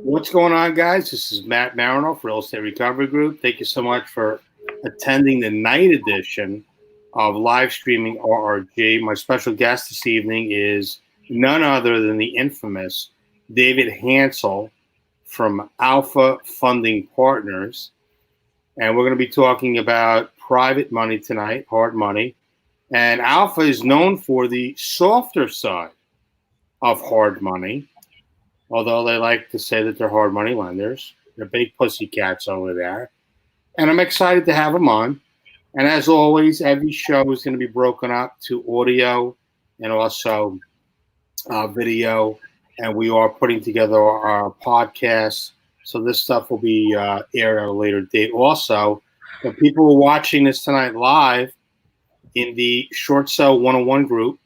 What's going on, guys? This is Matt Marinoff, Real Estate Recovery Group. Thank you so much for attending the night edition of live streaming RRG. My special guest this evening is none other than the infamous David Hansel from Alpha Funding Partners. And we're going to be talking about private money tonight, hard money. And Alpha is known for the softer side of hard money. Although they like to say that they're hard money lenders. They're big pussycats over there. And I'm excited to have them on. And as always, every show is going to be broken up to audio and also video. And we are putting together our podcast. So this stuff will be aired at a later date. Also, if people are watching this tonight live in the Short Sell 101 group,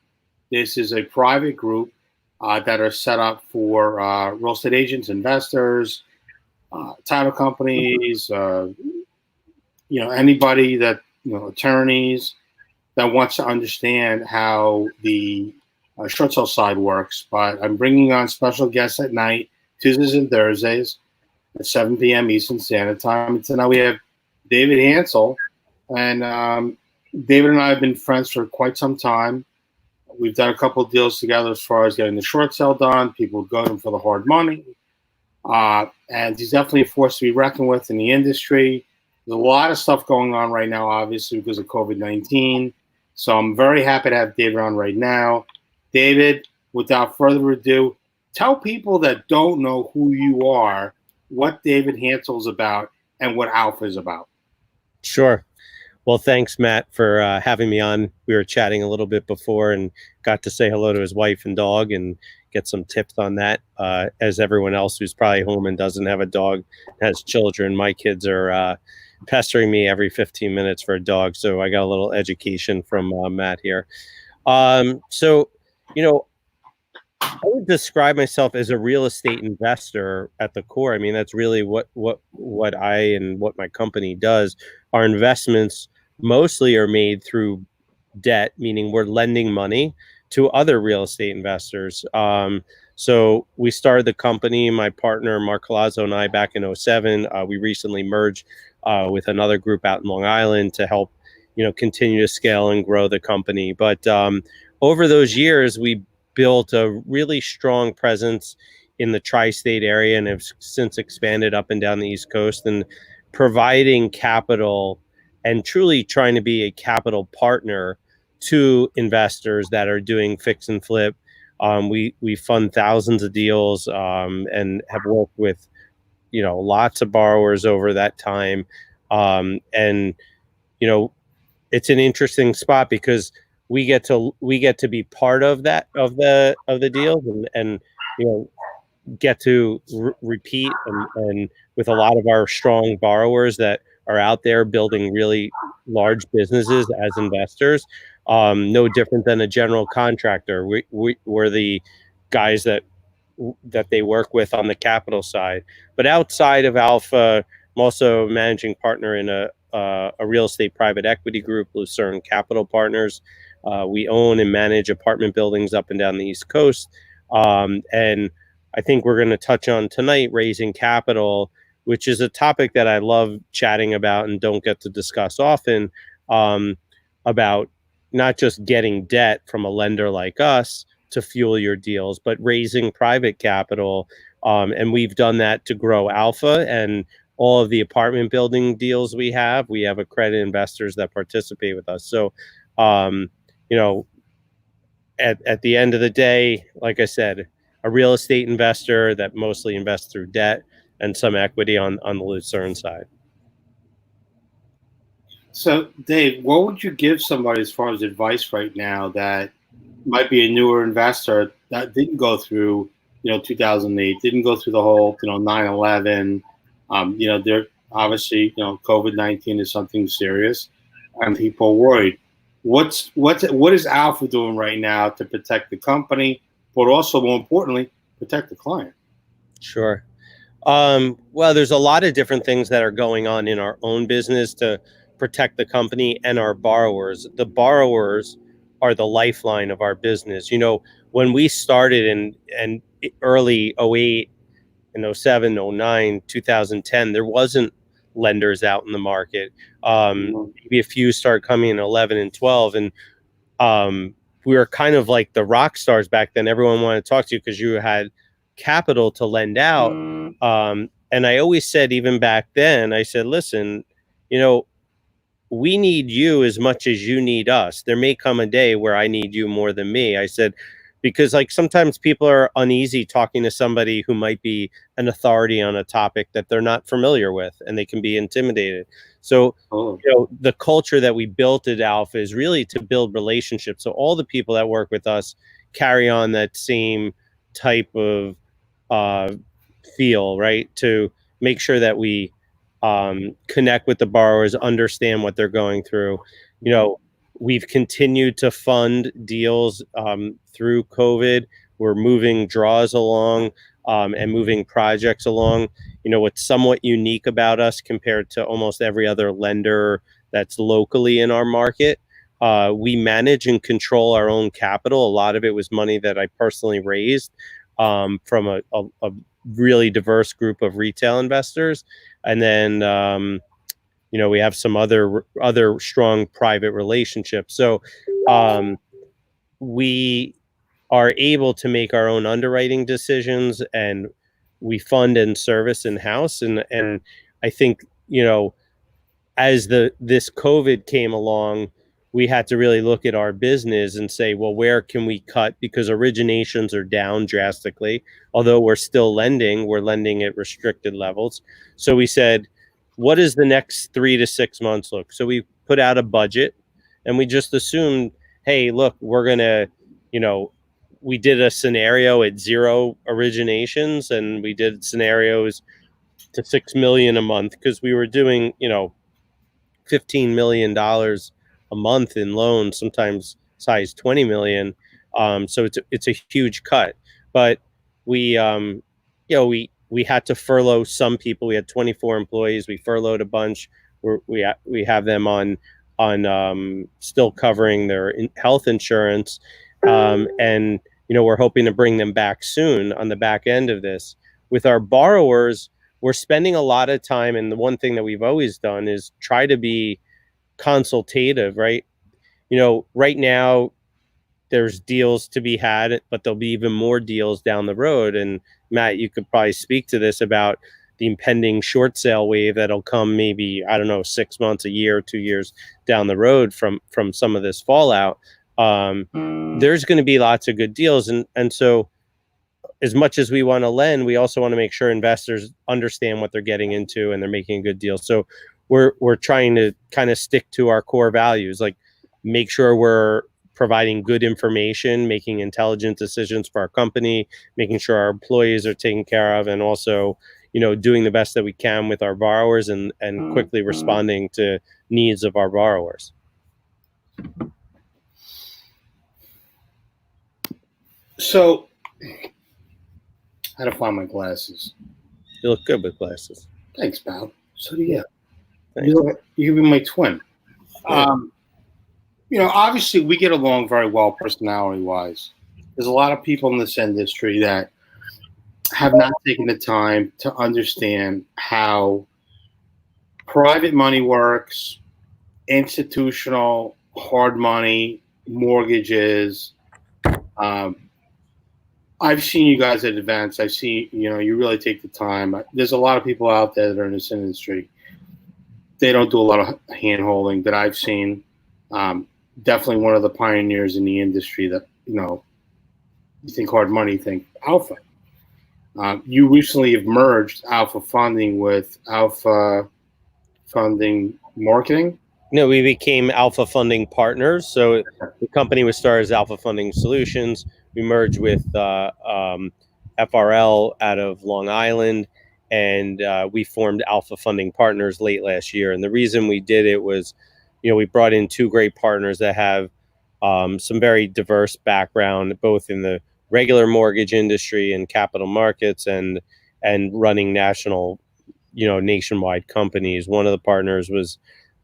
this is a private group that are set up for real estate agents, investors, title companies, anybody that, attorneys that wants to understand how the short sale side works. But I'm bringing on special guests at night, Tuesdays and Thursdays at 7 p.m. Eastern Standard Time. And tonight we have David Hansel. And David and I have been friends for quite some time. We've done a couple of deals together as far as getting the short sale done. People go in for the hard money. And he's definitely a force to be reckoned with in the industry. There's a lot of stuff going on right now, obviously, because of COVID-19. So I'm very happy to have David on right now. David, without further ado, tell people that don't know who you are, what David Hansel is about and what Alpha is about. Sure. Well, thanks, Matt, for having me on. We were chatting a little bit before and got to say hello to his wife and dog and get some tips on that. As everyone else who's probably home and doesn't have a dog has children, my kids are pestering me every 15 minutes for a dog. So I got a little education from Matt here. I would describe myself as a real estate investor at the core. I mean, that's really what I and what my company does. Our investments mostly are made through debt, meaning we're lending money to other real estate investors. So we started the company, my partner, Mark Colazzo, and I back in 2007. We recently merged with another group out in Long Island to help, continue to scale and grow the company. But over those years, we built a really strong presence in the tri-state area and have since expanded up and down the East Coast and providing capital and truly trying to be a capital partner to investors that are doing fix and flip. We fund thousands of deals and have worked with, lots of borrowers over that time. It's an interesting spot because we get to be part of that of the deals and get to repeat and with a lot of our strong borrowers that are out there building really large businesses as investors. No different than a general contractor. We're the guys that they work with on the capital side. But outside of Alpha, I'm also managing partner in a real estate private equity group, Lucerne Capital Partners. We own and manage apartment buildings up and down the East Coast. And I think we're going to touch on tonight raising capital, which is a topic that I love chatting about and don't get to discuss often, about not just getting debt from a lender like us to fuel your deals, but raising private capital. And we've done that to grow Alpha and all of the apartment building deals we have. We have accredited investors that participate with us. So, at the end of the day, like I said, a real estate investor that mostly invests through debt and some equity on the Lucerne side. So, Dave, what would you give somebody as far as advice right now that might be a newer investor that didn't go through, 2008, didn't go through the whole, 9/11? They're obviously, COVID-19 is something serious, and people are worried. What is Alpha doing right now to protect the company, but also more importantly, protect the client? Sure. Well, there's a lot of different things that are going on in our own business to protect the company and our borrowers. The borrowers are the lifeline of our business. When we started in early 08, in 07, 09, 2010, there wasn't lenders out in the market. Maybe a few started coming in 11 and 12. And we were kind of like the rock stars back then. Everyone wanted to talk to you because you had capital to lend out. And I always said, even back then, I said, listen, you know, we need you as much as you need us. There may come a day where I need you more than me. I said, because like sometimes people are uneasy talking to somebody who might be an authority on a topic that they're not familiar with, and they can be intimidated. So, you know, the culture that we built at Alpha is really to build relationships. So all the people that work with us carry on that same type of feel, right? To make sure that we connect with the borrowers, understand what they're going through. You know, we've continued to fund deals through COVID. We're moving draws along and moving projects along. You know, what's somewhat unique about us compared to almost every other lender that's locally in our market, we manage and control our own capital. A lot of it was money that I personally raised from a really diverse group of retail investors. And then, you know, we have some other strong private relationships. So we are able to make our own underwriting decisions, and we fund and service in-house. And I think, you know, as this COVID came along, we had to really look at our business and say, well, where can we cut? Because originations are down drastically. Although we're still lending, we're lending at restricted levels. So we said, what does the next 3 to 6 months look? So we put out a budget, and we just assumed, hey, look, we're going to, you know, we did a scenario at 0 originations, and we did scenarios to 6 million a month, because we were doing, you know, $15 million a month in loans, sometimes size 20 million. So it's a huge cut. But we, you know, we had to furlough some people. We had 24 employees. We furloughed a bunch. We have them on still covering their health insurance, and you know, we're hoping to bring them back soon on the back end of this. With our borrowers, we're spending a lot of time, and the one thing that we've always done is try to be consultative, right? You know, right now there's deals to be had, but there'll be even more deals down the road. And Matt, you could probably speak to this about the impending short sale wave that'll come maybe, I don't know, 6 months, a year, 2 years down the road from some of this fallout. There's going to be lots of good deals. And so as much as we want to lend, we also want to make sure investors understand what they're getting into and they're making a good deal. So we're trying to kind of stick to our core values, like make sure we're providing good information, making intelligent decisions for our company, making sure our employees are taken care of, and also, you know, doing the best that we can with our borrowers and quickly responding to needs of our borrowers. So, how to find my glasses? You look good with glasses. Thanks, pal. So do you. Thanks. You've been my twin. Yeah. You know, obviously we get along very well personality-wise. There's a lot of people in this industry that have not taken the time to understand how private money works, institutional, hard money, mortgages. I've seen you guys at events. I've seen, you know, you really take the time. There's a lot of people out there that are in this industry. They don't do a lot of hand-holding that I've seen. Definitely one of the pioneers in the industry that, you know, you think hard money, you think Alpha. You recently have merged Alpha Funding with Alpha Funding Marketing. No, we became Alpha Funding Partners. So the company was started as Alpha Funding Solutions. We merged with FRL out of Long Island, and we formed Alpha Funding Partners late last year. And the reason we did it was, you know, we brought in 2 great partners that have some very diverse background, both in the regular mortgage industry and capital markets, and running national, you know, nationwide companies. One of the partners was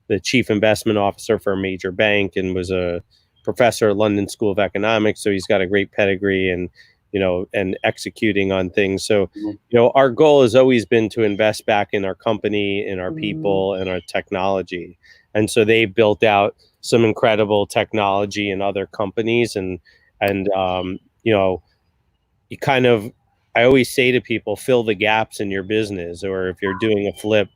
the chief investment officer for a major bank and was a professor at London School of Economics. So he's got a great pedigree and and executing on things. So, Mhm. our goal has always been to invest back in our company, in our people, and our technology. And so they built out some incredible technology in other companies, and you kind of, I always say to people, fill the gaps in your business, or if you're doing a flip,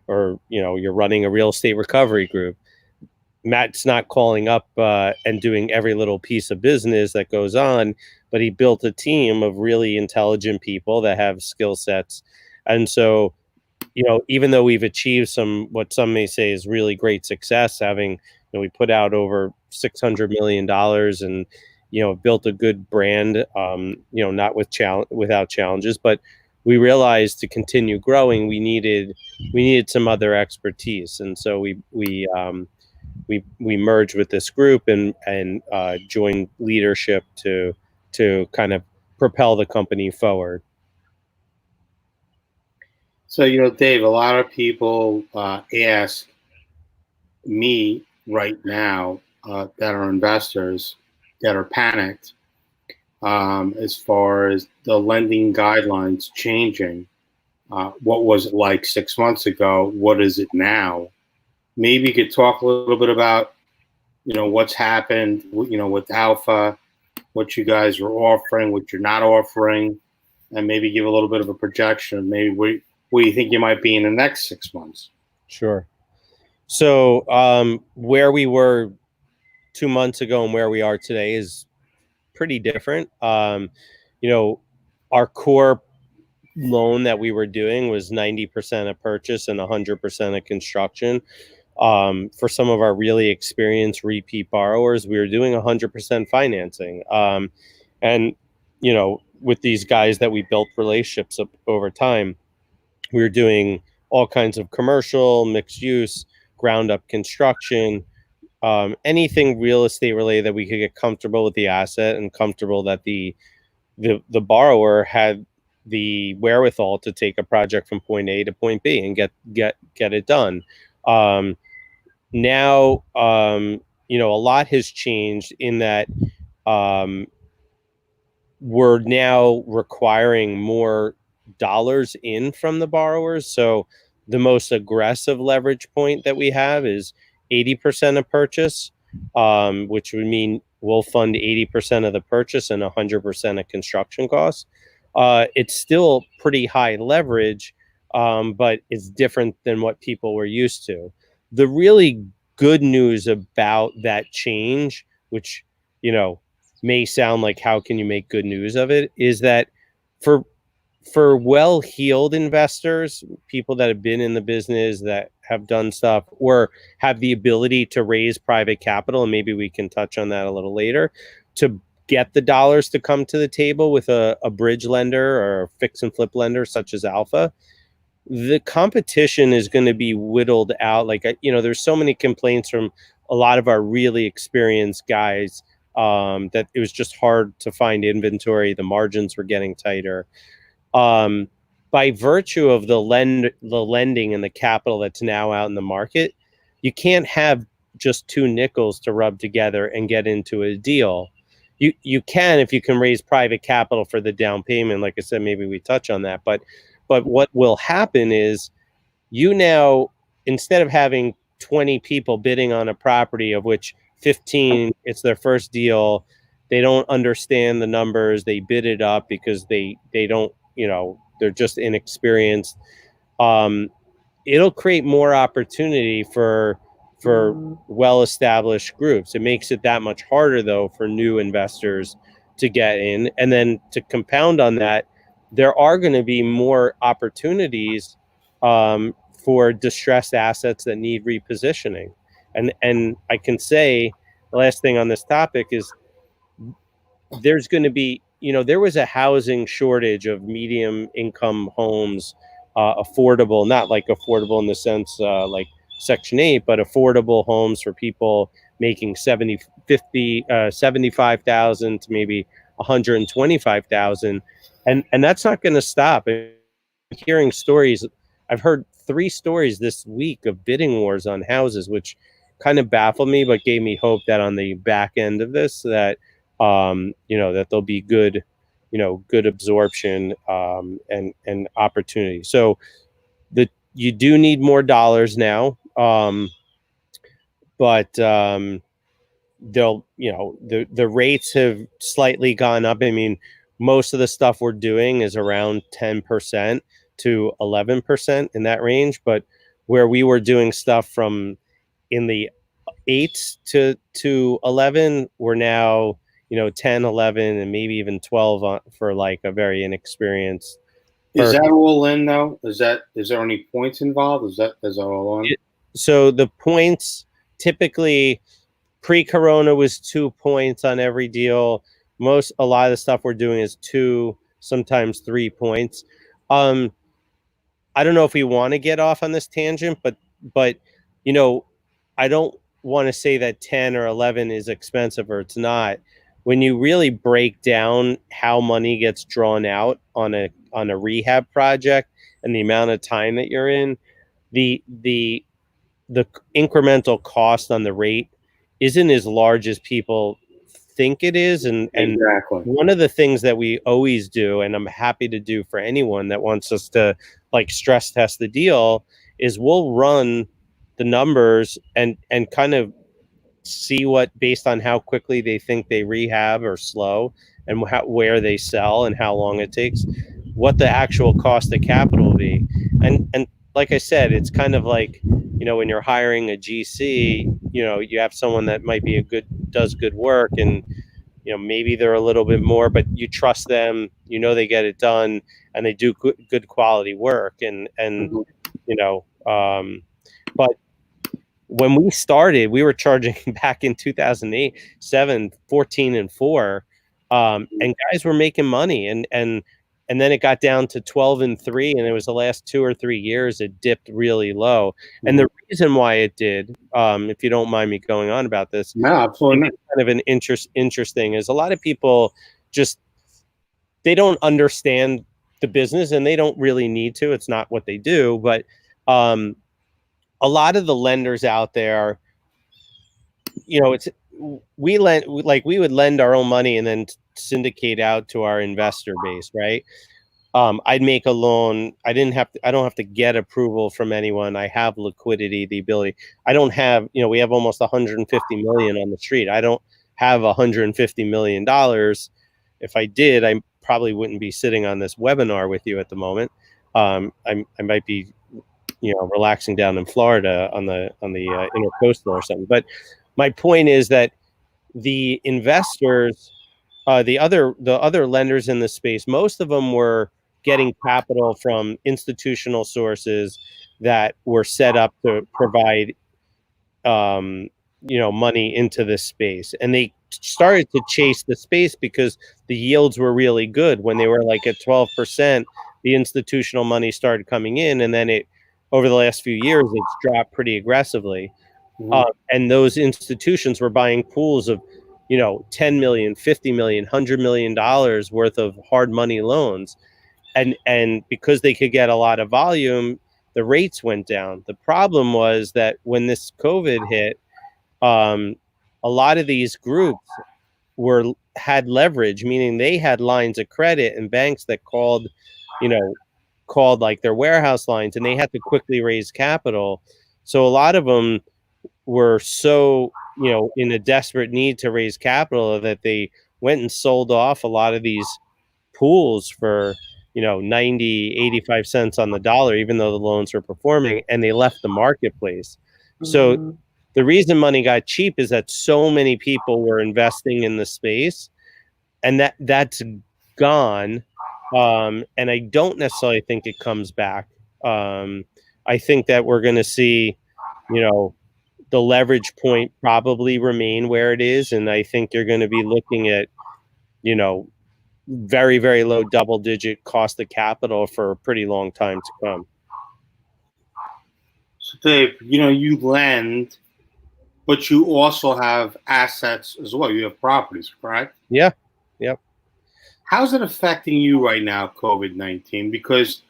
or you're running a real estate recovery group. Matt's not calling up and doing every little piece of business that goes on, but he built a team of really intelligent people that have skill sets. And so, even though we've achieved what some may say is really great success, having, we put out over $600 million and, built a good brand, not without challenges, but we realized to continue growing, we needed some other expertise. And so we merged with this group and joined leadership to kind of propel the company forward. So, Dave, a lot of people ask me right now that are investors that are panicked as far as the lending guidelines changing. What was it like 6 months ago? What is it now? Maybe you could talk a little bit about, what's happened, with Alpha, what you guys are offering, what you're not offering, and maybe give a little bit of a projection of maybe where you think you might be in the next 6 months. Sure. So where we were 2 months ago and where we are today is pretty different. Our core loan that we were doing was 90% of purchase and 100% of construction. For some of our really experienced repeat borrowers, we were doing 100% financing. And, with these guys that we built relationships up over time, we were doing all kinds of commercial, mixed use, ground up construction, anything real estate related that we could get comfortable with the asset and comfortable that the borrower had the wherewithal to take a project from point A to point B and get it done. Now, a lot has changed in that we're now requiring more dollars in from the borrowers. So the most aggressive leverage point that we have is 80% of purchase, which would mean we'll fund 80% of the purchase and 100% of construction costs. It's still pretty high leverage, but it's different than what people were used to. The really good news about that change, which, may sound like how can you make good news of it, is that for well-heeled investors, people that have been in the business, that have done stuff or have the ability to raise private capital, and maybe we can touch on that a little later, to get the dollars to come to the table with a bridge lender or a fix and flip lender such as Alpha, the competition is going to be whittled out. Like, there's so many complaints from a lot of our really experienced guys that it was just hard to find inventory. The margins were getting tighter. By virtue of the lending and the capital that's now out in the market, you can't have just two nickels to rub together and get into a deal. You can if you can raise private capital for the down payment. Like I said, maybe we touch on that. But what will happen is you now, instead of having 20 people bidding on a property of which 15, it's their first deal, they don't understand the numbers, they bid it up because they don't, they're just inexperienced. It'll create more opportunity for well-established groups. It makes it that much harder, though, for new investors to get in. And then to compound on that, there are going to be more opportunities for distressed assets that need repositioning. And I can say the last thing on this topic is there's going to be, there was a housing shortage of medium income homes, affordable, not like affordable in the sense like Section 8, but affordable homes for people making 75,000 to maybe 125,000. And that's not going to stop. I'm hearing stories. I've heard 3 stories this week of bidding wars on houses, which kind of baffled me, but gave me hope that on the back end of this, that that there'll be good good absorption and opportunity. So you do need more dollars now, but they'll the rates have slightly gone up. I mean, most of the stuff we're doing is around 10% to 11% in that range, but where we were doing stuff from in the 8 to 11, we're now 10, 11, and maybe even 12 for like a very inexperienced Is person. that all in though? Is there any points involved? Is that all on? So the points typically pre-corona was 2 points on every deal. A lot of the stuff we're doing is 2, sometimes 3 points. I don't know if we want to get off on this tangent, but I don't want to say that 10 or 11 is expensive or it's not. When you really break down how money gets drawn out on a rehab project and the amount of time that you're in, the incremental cost on the rate isn't as large as people think it is. And Exactly. one of the things that we always do, and I'm happy to do for anyone that wants us to like stress test the deal, is we'll run the numbers and kind of see what, based on how quickly they think they rehab or slow, and where they sell and how long it takes, what the actual cost of capital will be. And like I said, it's kind of like, when you're hiring a GC, you have someone that might be does good work, and maybe they're a little bit more, but you trust them, they get it done, and they do good quality work. And but when we started, we were charging back in 2008, 7, 14, and 4, and guys were making money, and then it got down to 12 and 3, and it was the last 2 or 3 years it dipped really low. And the reason why it did, if you don't mind me going on about this, no, absolutely not. Kind of an interesting is a lot of people just, they don't understand the business, and they don't really need to. It's not what they do, but a lot of the lenders out there, we would lend our own money and then syndicate out to our investor base, right? I'd make a loan. I don't have to get approval from anyone. I have liquidity, the ability. I don't have, we have almost 150 million on the street. I don't have 150 million dollars. If I did, I probably wouldn't be sitting on this webinar with you at the moment. I might be, relaxing down in Florida on the intercoastal or something. But my point is that the investors, the other lenders in the space, most of them were getting capital from institutional sources that were set up to provide money into this space, and they started to chase the space because the yields were really good. When they were like at 12%, the institutional money started coming in, and then over the last few years it's dropped pretty aggressively. And those institutions were buying pools of 10 million, 50 million, $100 million worth of hard money loans, and because they could get a lot of volume, the rates went down. The problem was that when this COVID hit, a lot of these groups had leverage, meaning they had lines of credit and banks that called like their warehouse lines, and they had to quickly raise capital. So a lot of them were so in a desperate need to raise capital that they went and sold off a lot of these pools for 90, 85 cents on the dollar, even though the loans were performing, and they left the marketplace. So the reason money got cheap is that so many people were investing in the space, and that's gone. And I don't necessarily think it comes back. I think that we're going to see, the leverage point probably remain where it is, and I think you're going to be looking at, very, very low double-digit cost of capital for a pretty long time to come. So Dave, you lend, but you also have assets as well. You have properties, correct? Yeah. Yep. How's it affecting you right now, COVID-19? Because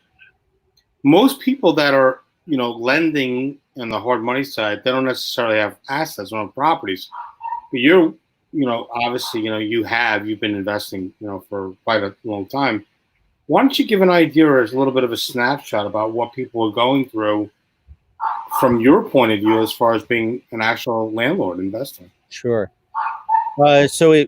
most people that are, lending on the hard money side, they don't necessarily have assets on properties. But you're obviously, you've been investing, for quite a long time. Why don't you give an idea as a little bit of a snapshot about what people are going through from your point of view as far as being an actual landlord investor? Sure. So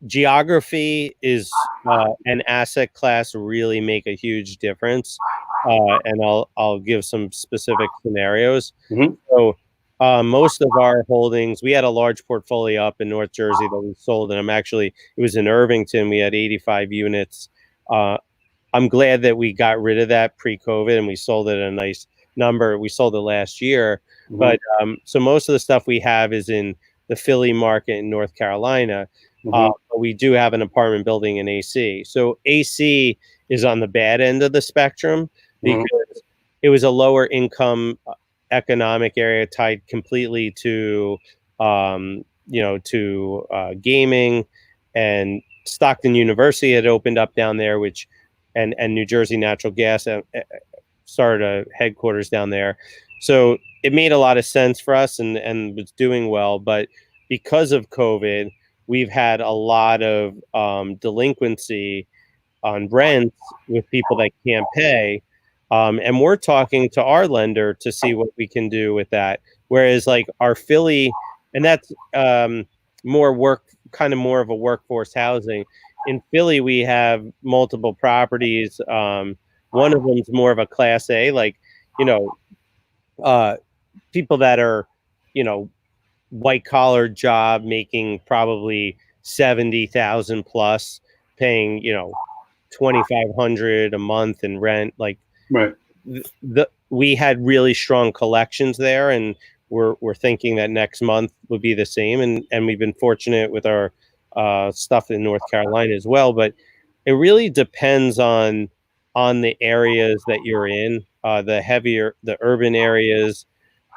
geography is an asset class really make a huge difference, and I'll give some specific scenarios. Mm-hmm. So most of our holdings, we had a large portfolio up in North Jersey that we sold, and it was in Irvington. We had 85 units. I'm glad that we got rid of that pre-COVID and we sold it at a nice number. We sold it last year, Mm-hmm. but so most of the stuff we have is in the Philly market in North Carolina. Mm-hmm. But we do have an apartment building in AC. So AC is on the bad end of the spectrum because it was a lower income economic area tied completely to gaming, and Stockton University had opened up down there, which and New Jersey Natural Gas started a headquarters down there. So it made a lot of sense for us and was doing well. But because of COVID, we've had a lot of delinquency on rents with people that can't pay. And we're talking to our lender to see what we can do with that. Whereas like our Philly, and that's more of a workforce housing. In Philly, we have multiple properties. One of them is more of a class A, like, people that are, white collar job making probably 70,000 plus, paying, $2,500 a month in rent. Like, Right. We had really strong collections there, and we're thinking that next month would be the same. And we've been fortunate with our stuff in North Carolina as well. But it really depends on the areas that you're in. The urban areas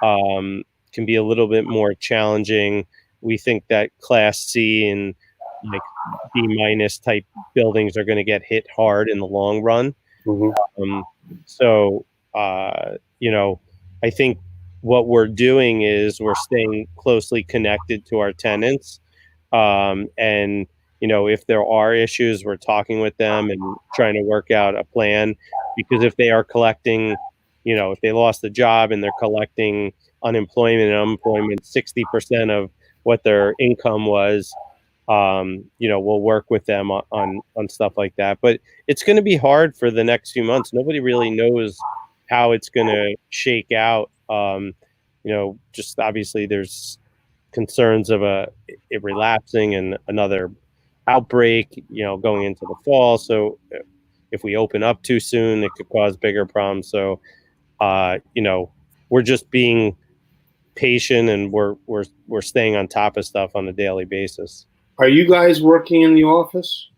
can be a little bit more challenging. We think that Class C and like B minus type buildings are going to get hit hard in the long run. Mm-hmm. So, I think what we're doing is we're staying closely connected to our tenants. And, if there are issues, we're talking with them and trying to work out a plan. Because if they are collecting, if they lost a job and they're collecting unemployment, 60% of what their income was, we'll work with them on stuff like that. But it's going to be hard for the next few months. Nobody really knows how it's going to shake out. Just obviously there's concerns of it relapsing and another outbreak, going into the fall. So if we open up too soon, it could cause bigger problems. So, we're just being patient, and we're staying on top of stuff on a daily basis. Are you guys working in the office?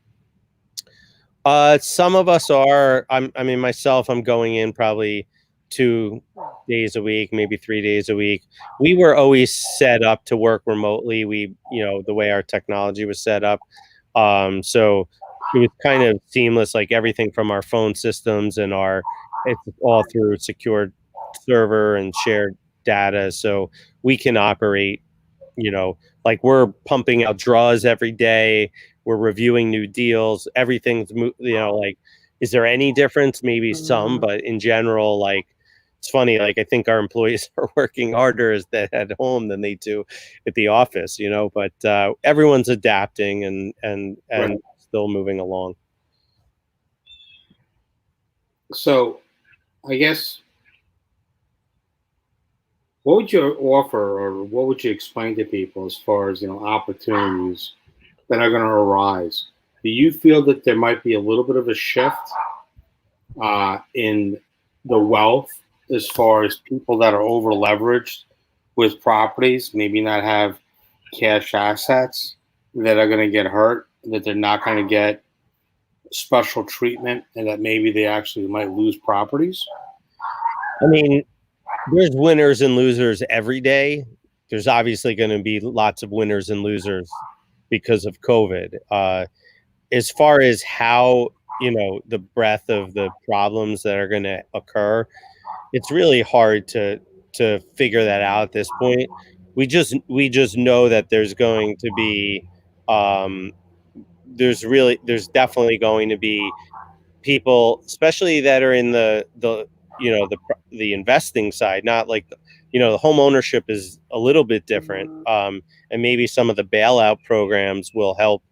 Some of us are. Myself, I'm going in probably 2 days a week, maybe 3 days a week. We were always set up to work remotely. The way our technology was set up. So it was kind of seamless, like everything from our phone systems and it's all through secured server and shared data. So we can operate, like we're pumping out draws every day. We're reviewing new deals. Everything's, like, is there any difference? Maybe some, but in general, like, it's funny. Like, I think our employees are working harder at home than they do at the office, but everyone's adapting and Right. still moving along. So I guess, what would you offer, or what would you explain to people as far as, opportunities that are going to arise? Do you feel that there might be a little bit of a shift in the wealth as far as people that are over leveraged with properties, maybe not have cash assets, that are going to get hurt, that they're not going to get special treatment, and that maybe they actually might lose properties? I mean, there's winners and losers every day. There's obviously going to be lots of winners and losers because of COVID. As far as how, the breadth of the problems that are going to occur, it's really hard to figure that out at this point. we just know that there's going to be there's definitely going to be people, especially that are in the investing side, not like the home ownership is a little bit different, and maybe some of the bailout programs will help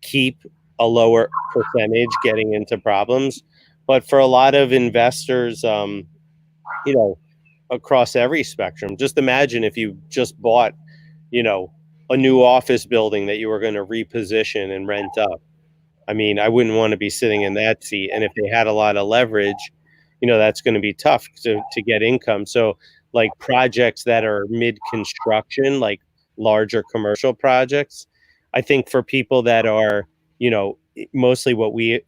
keep a lower percentage getting into problems. But for a lot of investors, across every spectrum, just imagine if you just bought, a new office building that you were going to reposition and rent up. I mean, I wouldn't want to be sitting in that seat. And if they had a lot of leverage, that's going to be tough to get income. So like projects that are mid-construction, like larger commercial projects, I think for people that are, mostly what we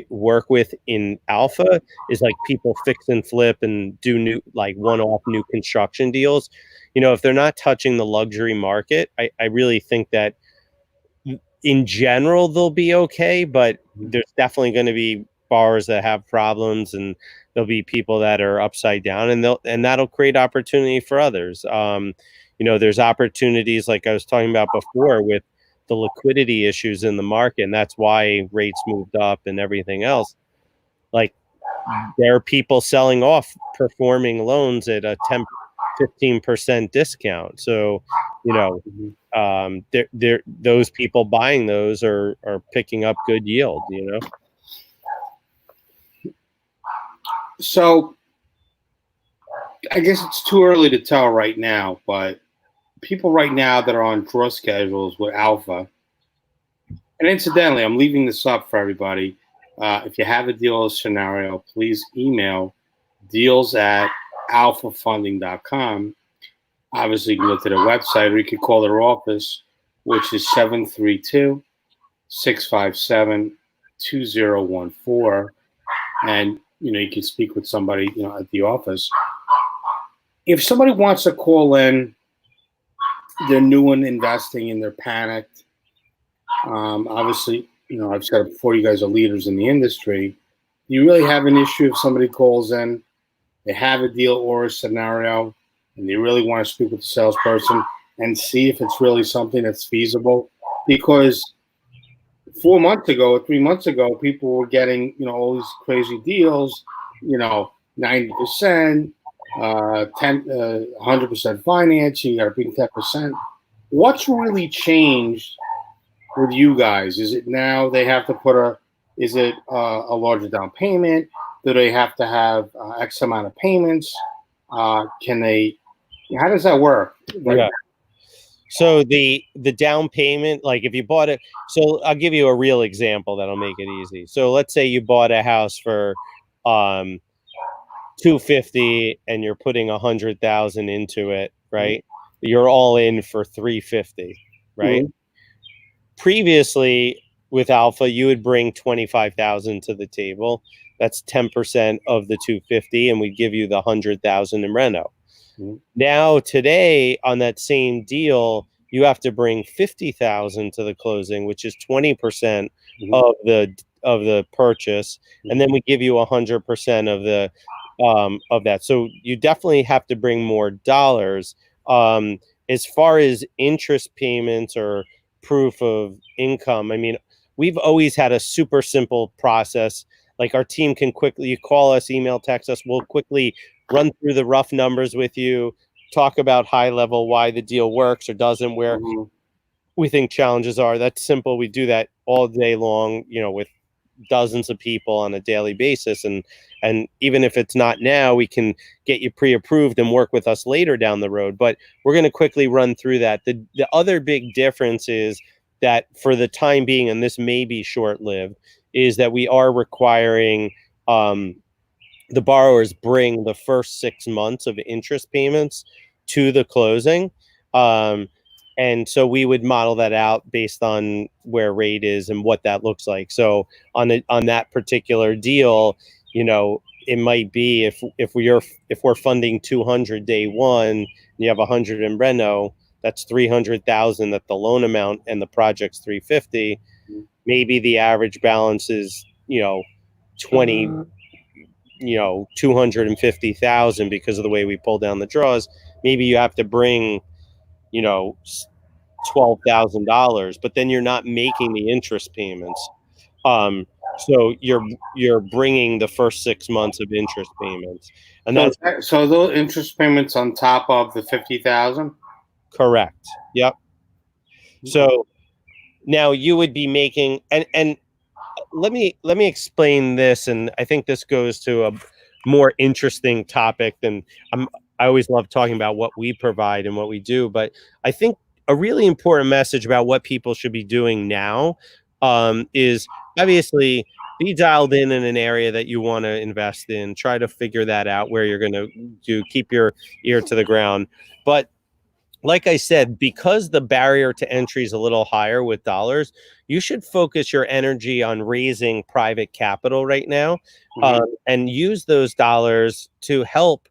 work with in Alpha is like people fix and flip and do new, like one-off new construction deals. If they're not touching the luxury market, I really think that in general they'll be okay, but there's definitely going to be borrowers that have problems, and there'll be people that are upside down, and that'll create opportunity for others. There's opportunities like I was talking about before with the liquidity issues in the market, and that's why rates moved up and everything else. Like there are people selling off performing loans at a 10-15% discount. So, those people buying those are picking up good yield, So I guess it's too early to tell right now, but people right now that are on draw schedules with Alpha, and incidentally, I'm leaving this up for everybody. If you have a deal or scenario, please email deals@alphafunding.com. Obviously, you can go to their website, or you can call their office, which is 732-657-2014. And, you can speak with somebody, at the office. If somebody wants to call in, they're new in investing and they're panicked. Obviously, I've said it before, you guys are leaders in the industry. Do you really have an issue if somebody calls in, they have a deal or a scenario, and they really want to speak with the salesperson and see if it's really something that's feasible? Because 4 months ago or 3 months ago, people were getting, all these crazy deals, 90%, 100% financing, you got to bring 10%. What's really changed with you guys? Is it now they have to put a larger down payment? Do they have to have X amount of payments? How does that work? Yeah. So the down payment, like if you bought it, so I'll give you a real example that'll make it easy. So let's say you bought a house for $250 and you're putting $100,000 into it, right? Mm-hmm. You're all in for $350, right? Mm-hmm. Previously with Alpha, you would bring $25,000 to the table. That's 10% of the $250, and we'd give you the $100,000 in reno. Mm-hmm. Now today on that same deal, you have to bring $50,000 to the closing, which is 20% mm-hmm. of the purchase, mm-hmm. and then we give you 100% of the of that. So you definitely have to bring more dollars. As far as interest payments or proof of income, I mean, we've always had a super simple process. Like our team can quickly, you call us, email, text us, we'll quickly run through the rough numbers with you, talk about high level why the deal works or doesn't, where mm-hmm. we think challenges are. That's simple. We do that all day long, with dozens of people on a daily basis. And even if it's not now, we can get you pre-approved and work with us later down the road. But we're going to quickly run through that. The other big difference is that for the time being, and this may be short-lived, is that we are requiring the borrowers bring the first 6 months of interest payments to the closing. And so we would model that out based on where rate is and what that looks like. So on that particular deal, it might be if we're funding 200 day one, and you have 100 in reno, that's 300,000 at the loan amount, and the project's 350. Maybe the average balance is 250,000 because of the way we pull down the draws. maybe you have to bring, $12,000, but then you're not making the interest payments. So you're bringing the first 6 months of interest payments, and that's so those interest payments on top of the 50,000. correct. Yep. So now you would be making, and let me explain this, and I think this goes to a more interesting topic than I always love talking about what we provide and what we do, but I think a really important message about what people should be doing now is obviously be dialed in an area that you want to invest in. Try to figure that out where you're going to do. Keep your ear to the ground, but like I said, because the barrier to entry is a little higher with dollars, you should focus your energy on raising private capital right now, and use those dollars to help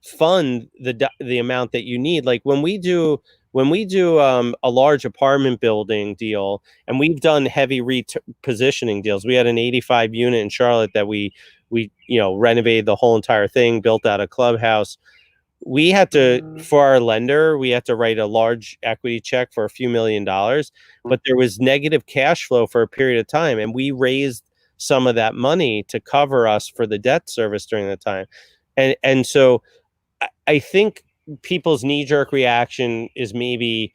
fund the amount that you need. Like when we do a large apartment building deal, and we've done heavy repositioning deals. We had an 85 unit in Charlotte that we renovated the whole entire thing, built out a clubhouse. We had to, for our lender, we had to write a large equity check for a few $1,000,000, but there was negative cash flow for a period of time, and we raised some of that money to cover us for the debt service during that time. And so I think people's knee-jerk reaction is maybe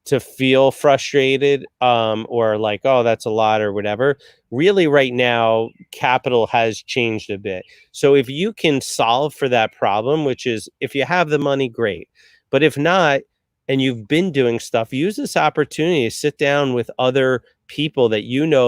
to feel frustrated, or like, oh, that's a lot or whatever. Really, right now, capital has changed a bit. So if you can solve for that problem, which is if you have the money, great. But if not, and you've been doing stuff, use this opportunity to sit down with other people that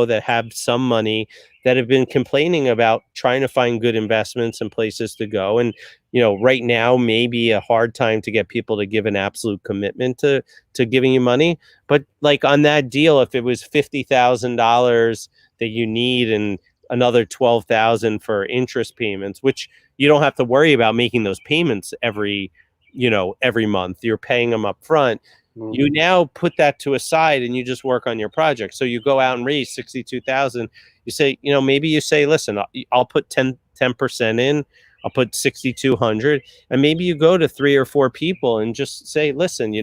that have some money, that have been complaining about trying to find good investments and places to go. And right now may be a hard time to get people to give an absolute commitment to giving you money. But like on that deal, if it was $50,000 that you need and another 12,000 for interest payments, which you don't have to worry about making those payments every month, you're paying them up front. You now put that to a side and you just work on your project. So you go out and raise 62,000. You say, maybe you say, listen, I'll put 10% in. I'll put 6,200, and maybe you go to 3 or 4 people and just say, listen,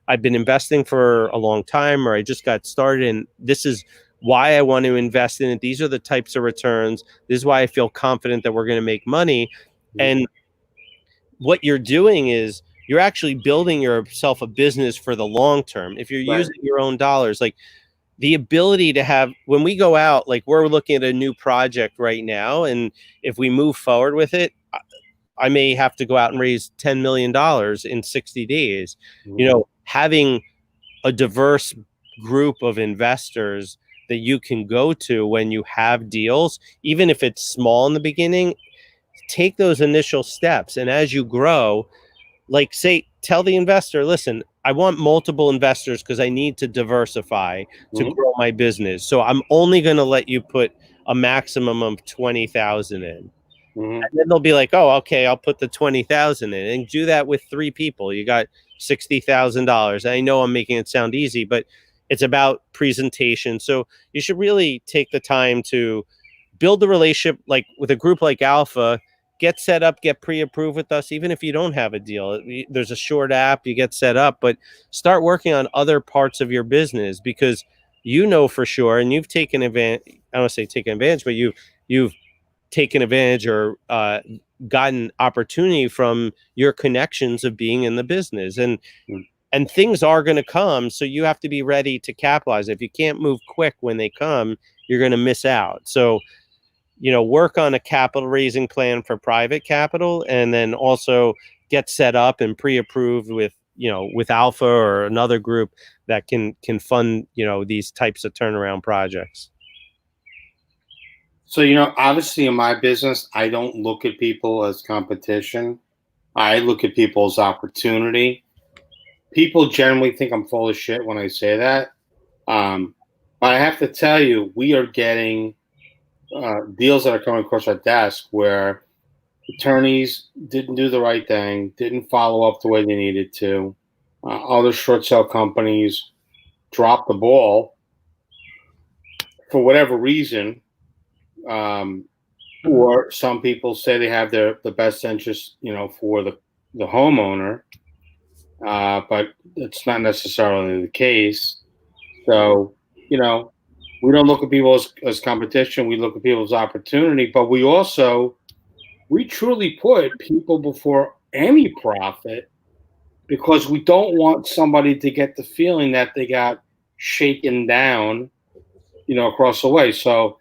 I've been investing for a long time, or I just got started, and this is why I want to invest in it. These are the types of returns. This is why I feel confident that we're going to make money. And what you're doing is you're actually building yourself a business for the long term. If you're using your own dollars, like the ability to have, when we go out, like we're looking at a new project right now, and if we move forward with it, I may have to go out and raise $10 million in 60 days. Having a diverse group of investors that you can go to when you have deals, even if it's small in the beginning, take those initial steps. And as you grow, like tell the investor, listen, I want multiple investors because I need to diversify to grow my business. So I'm only going to let you put a maximum of 20,000 in. And then they'll be like, oh, okay, I'll put the 20,000 in, and do that with 3 people. You got $60,000. I know I'm making it sound easy, but it's about presentation. So you should really take the time to build the relationship, like with a group like Alpha. Get set up, get pre-approved with us, even if you don't have a deal. There's a short app, you get set up, but start working on other parts of your business, because for sure, and you've taken advantage, I don't want to say taken advantage, but you've taken advantage or gotten opportunity from your connections of being in the business, and things are going to come. So you have to be ready to capitalize. If you can't move quick when they come, you're going to miss out. So work on a capital raising plan for private capital, and then also get set up and pre-approved with Alpha or another group that can fund, these types of turnaround projects. So, obviously in my business, I don't look at people as competition. I look at people as opportunity. People generally think I'm full of shit when I say that. But I have to tell you, we are getting deals that are coming across our desk where attorneys didn't do the right thing, didn't follow up the way they needed to. Other short sale companies dropped the ball for whatever reason. Or some people say they have the best interest, for the homeowner, but it's not necessarily the case. So, you know, we don't look at people as competition. We look at people as opportunity, but we truly put people before any profit because we don't want somebody to get the feeling that they got shaken down, across the way. So,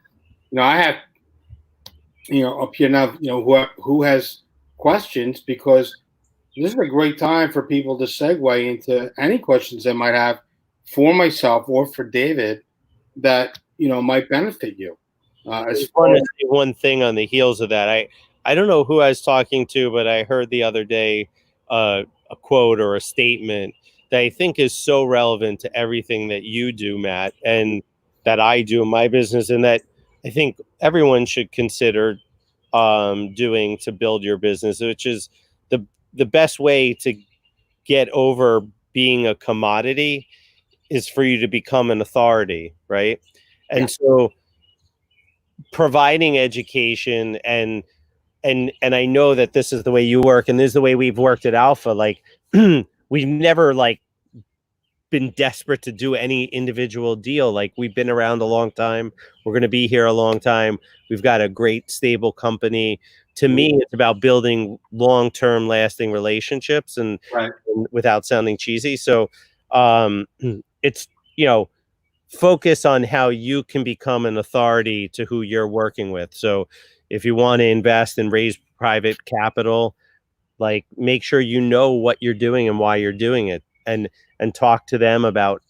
I have, up here now, who has questions, because this is a great time for people to segue into any questions they might have for myself or for David that, might benefit you. I just want to say one thing on the heels of that. I don't know who I was talking to, but I heard the other day a quote or a statement that I think is so relevant to everything that you do, Matt, and that I do in my business, and that I think everyone should consider doing to build your business, which is the best way to get over being a commodity is for you to become an authority, right? And so providing education and I know that this is the way you work and this is the way we've worked at Alpha. Like we've never been desperate to do any individual deal. Like we've been around a long time. We're going to be here a long time. We've got a great stable company. To me, it's about building long-term lasting relationships and without sounding cheesy. So it's, focus on how you can become an authority to who you're working with. So if you want to invest and raise private capital, make sure you know what you're doing and why you're doing it, and talk to them about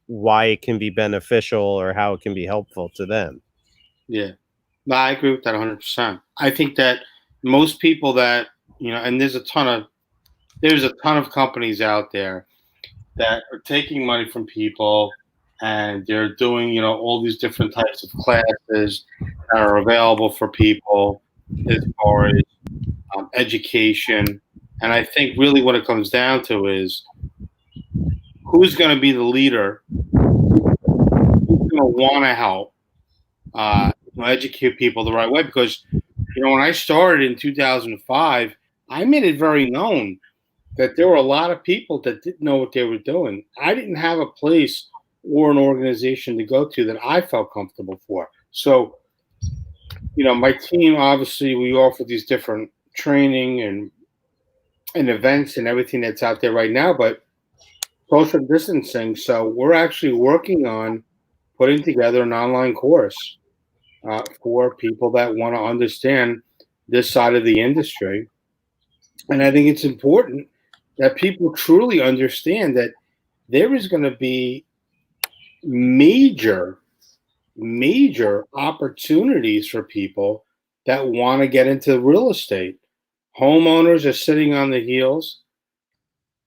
why it can be beneficial or how it can be helpful to them. Yeah. No, I agree with that 100%. I think that most people that, and there's a ton of companies out there that are taking money from people and they're doing, all these different types of classes that are available for people as far as education. And I think really what it comes down to is who's going to be the leader, who's going to want to help educate people the right way. Because, when I started in 2005, I made it very known that there were a lot of people that didn't know what they were doing. I didn't have a place or an organization to go to that I felt comfortable for. So, my team, obviously, we offer these different training and events and everything that's out there right now, but social distancing. So we're actually working on putting together an online course for people that want to understand this side of the industry. And I think it's important that people truly understand that there is going to be major opportunities for people that want to get into real estate. Homeowners are sitting on the heels,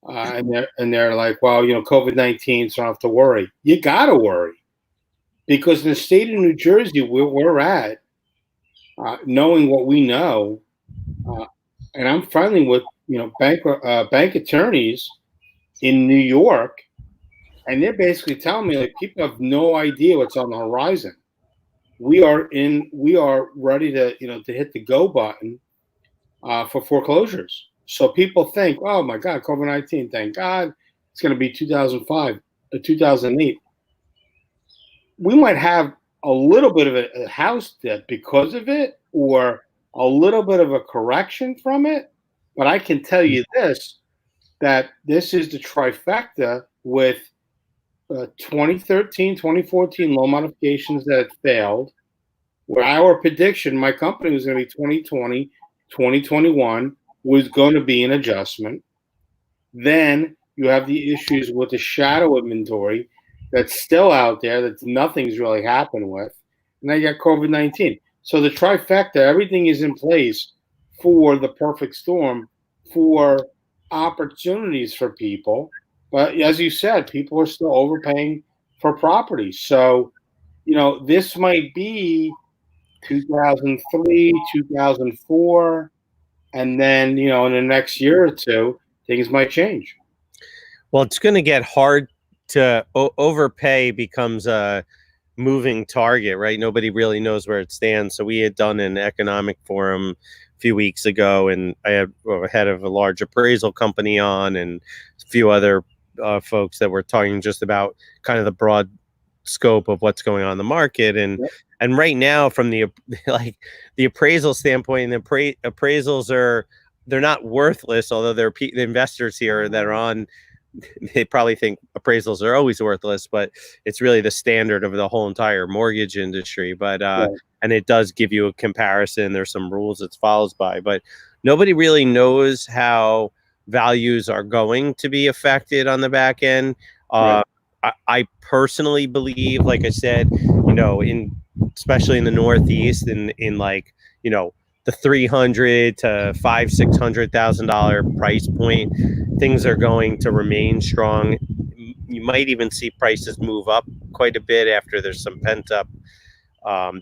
and they're like, well, COVID-19, so I don't have to worry. You got to worry, because in the state of New Jersey, where we're at, knowing what we know, and I'm friendly with bank attorneys in New York, and they're basically telling me people have no idea what's on the horizon. We are ready to to hit the go button for foreclosures. So people think, oh my God, COVID-19, thank God, it's going to be 2005 or 2008. We might have a little bit of a house debt because of it, or a little bit of a correction from it. But I can tell you that this is the trifecta with 2013, 2014 loan modifications that had failed, where our prediction, my company was going to be 2020, 2021 was going to be an adjustment. Then you have the issues with the shadow inventory that's still out there that nothing's really happened with. And then you got COVID-19. So the trifecta, everything is in place for the perfect storm for opportunities for people. But as you said, people are still overpaying for property. So, this might be 2003, 2004, and then, in the next year or two, things might change. Well, it's going to get hard to overpay becomes a moving target, right? Nobody really knows where it stands. So we had done an economic forum few weeks ago, and I had a head of a large appraisal company on, and a few other folks that were talking just about kind of the broad scope of what's going on in the market. And right now, from the like the appraisal standpoint, the appraisals they're not worthless, although the investors here that are on, they probably think appraisals are always worthless, but it's really the standard of the whole entire mortgage industry. But and it does give you a comparison. There's some rules it follows by, but nobody really knows how values are going to be affected on the back end. I personally believe, like I said, especially in the Northeast, in like, the $300,000 to $600,000 price point, things are going to remain strong. You might even see prices move up quite a bit after there's some pent up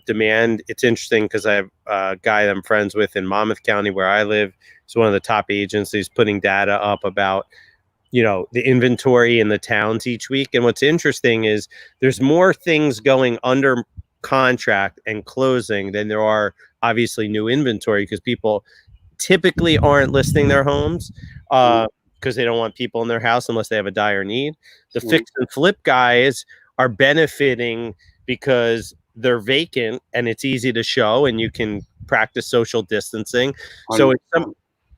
demand. It's interesting because I have a guy that I'm friends with in Monmouth County, where I live. He's one of the top agents. He's putting data up about the inventory in the towns each week. And what's interesting is there's more things going under contract and closing than there are obviously new inventory, because people typically aren't listing their homes because they don't want people in their house unless they have a dire need. The fix and flip guys are benefiting because they're vacant and it's easy to show and you can practice social distancing. So it's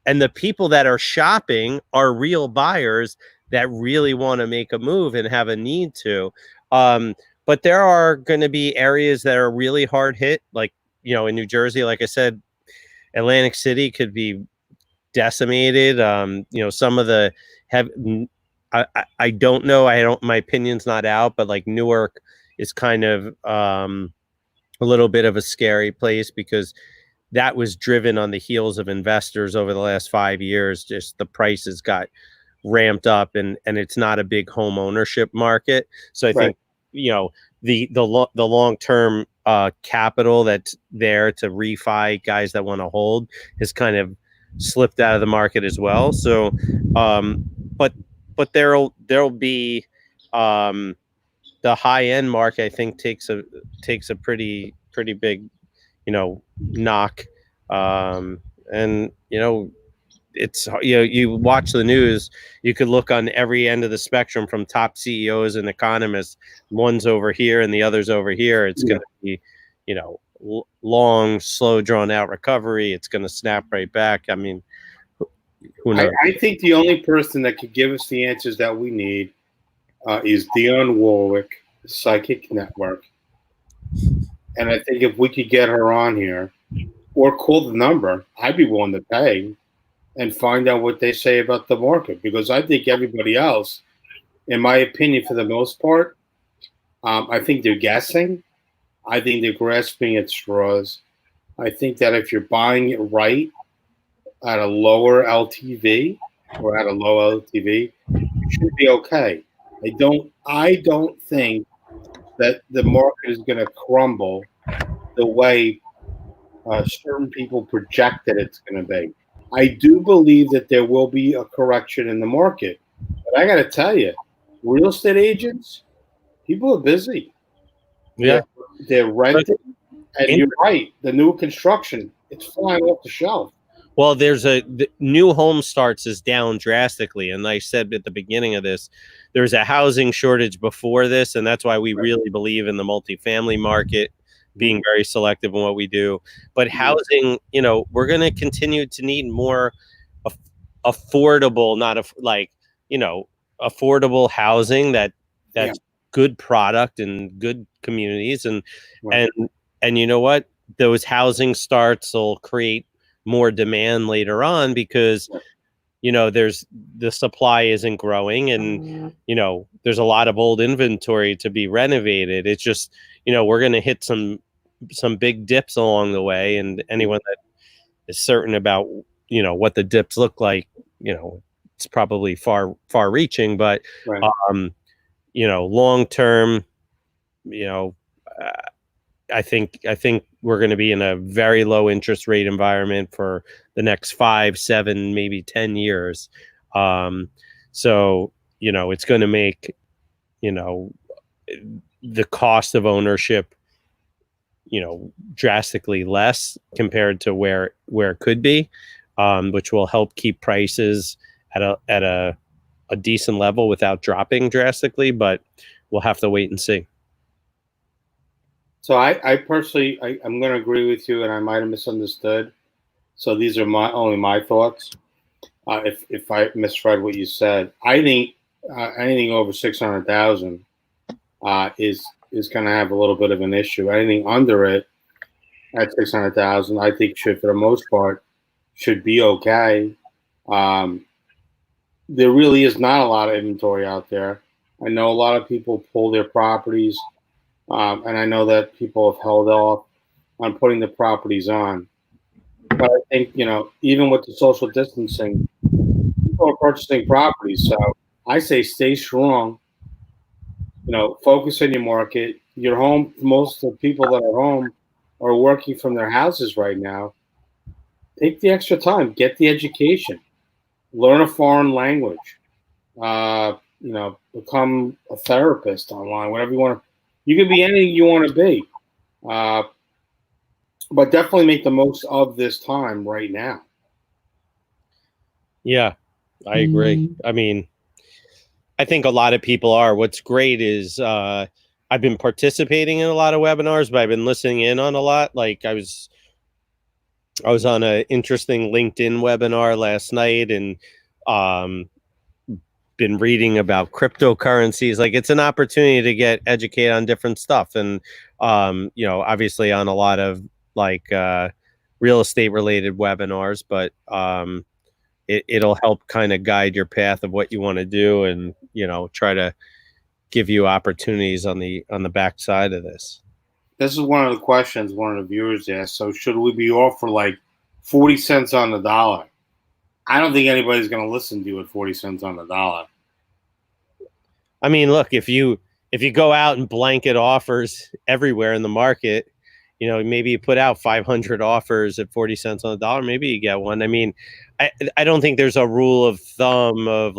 and the people that are shopping are real buyers that really want to make a move and have a need to. But there are going to be areas that are really hard hit, like, in New Jersey, like I said, Atlantic City could be decimated. Some of the I don't know. My opinion's not out, but like Newark is kind of a little bit of a scary place because that was driven on the heels of investors over the last 5 years. Just the prices got ramped up, and it's not a big home ownership market. So I think, the long-term capital that's there to refi guys that want to hold has kind of slipped out of the market as well. So, but there'll be the high-end market, I think, takes a pretty big knock. And it's, you watch the news, you could look on every end of the spectrum from top CEOs and economists. One's over here and the other's over here. It's going to be, long, slow, drawn out recovery. It's going to snap right back. I mean, who knows? I think the only person that could give us the answers that we need is Dionne Warwick, Psychic Network. And I think if we could get her on here or call the number, I'd be willing to pay and find out what they say about the market, because I think everybody else, in my opinion, for the most part, I think they're guessing. I think they're grasping at straws. I think that if you're buying it right at a lower LTV or at a low LTV, you should be okay. I don't think that the market is going to crumble the way certain people project that it's going to be. I do believe that there will be a correction in the market. But I got to tell you, real estate agents, people are busy. Yeah. They're renting. And you're right. The new construction, it's flying off the shelf. Well, the new home starts is down drastically. And I said at the beginning of this, there's a housing shortage before this. And that's why we really believe in the multifamily market, being very selective in what we do. But housing, we're going to continue to need more affordable, affordable housing that's good product and good communities. And you know what? Those housing starts will create more demand later on because there's the supply isn't growing, and there's a lot of old inventory to be renovated. It's just we're going to hit some big dips along the way, and anyone that is certain about what the dips look like, it's probably far reaching, but long term, I think we're going to be in a very low interest rate environment for the next 5, 7, maybe 10 years. So, it's going to make, the cost of ownership, drastically less compared to where it could be, which will help keep prices at a decent level without dropping drastically, but we'll have to wait and see. So I personally, I'm going to agree with you, and I might have misunderstood. So these are only my thoughts. If I misread what you said, I think anything over 600,000 is going to have a little bit of an issue. Anything under it at 600,000, I think should, for the most part, should be okay. There really is not a lot of inventory out there. I know a lot of people pull their properties, and I know that people have held off on putting the properties on. But I think, even with the social distancing, people are purchasing properties. So I say stay strong. Focus on your market. Your home, most of the people that are home are working from their houses right now. Take the extra time, get the education, learn a foreign language, become a therapist online, whatever you want. You can be anything you want to be. But definitely make the most of this time right now. Yeah, I agree. I mean, I think a lot of people are. What's great is I've been participating in a lot of webinars, but I've been listening in on a lot. Like I was on an interesting LinkedIn webinar last night, and been reading about cryptocurrencies. Like it's an opportunity to get educated on different stuff, and obviously on a lot of real estate related webinars, but it'll help kind of guide your path of what you want to do, and try to give you opportunities on the backside of this. This is one of the questions one of the viewers asked. So should we be off for 40 cents on the dollar? I don't think anybody's going to listen to you at 40 cents on the dollar. I mean, look, if you go out and blanket offers everywhere in the market, maybe you put out 500 offers at 40 cents on the dollar, maybe you get one. I mean, I don't think there's a rule of thumb of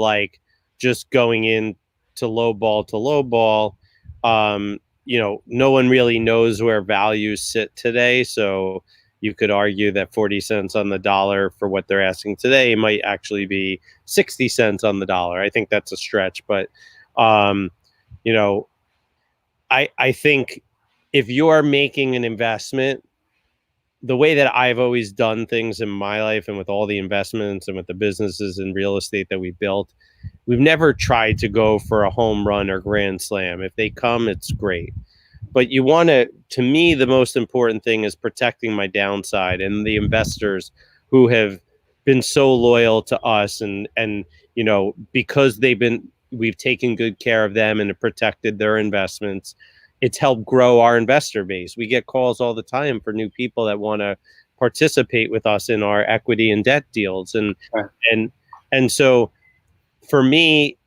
just going in to low ball. No one really knows where values sit today. So you could argue that 40 cents on the dollar for what they're asking today might actually be 60 cents on the dollar. I think that's a stretch, but I think if you're making an investment, the way that I've always done things in my life and with all the investments and with the businesses in real estate that we built, we've never tried to go for a home run or grand slam. If they come, it's great. But you want to me, the most important thing is protecting my downside and the investors who have been so loyal to us, and because we've taken good care of them and protected their investments. It's helped grow our investor base. We get calls all the time for new people that want to participate with us in our equity and debt deals. And so for me,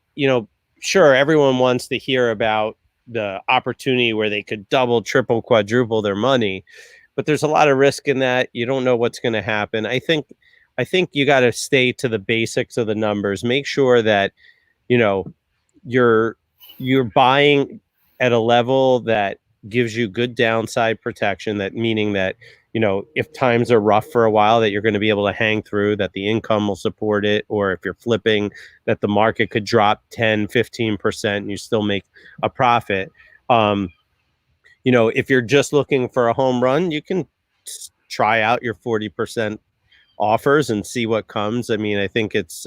sure, everyone wants to hear about the opportunity where they could double, triple, quadruple their money, but there's a lot of risk in that. You don't know what's going to happen. I think you got to stay to the basics of the numbers. Make sure that, you're buying at a level that gives you good downside protection, that meaning that, if times are rough for a while, that you're going to be able to hang through, that the income will support it, or if you're flipping, that the market could drop 10, 15% and you still make a profit. If you're just looking for a home run, you can try out your 40% offers and see what comes. I mean, I think it's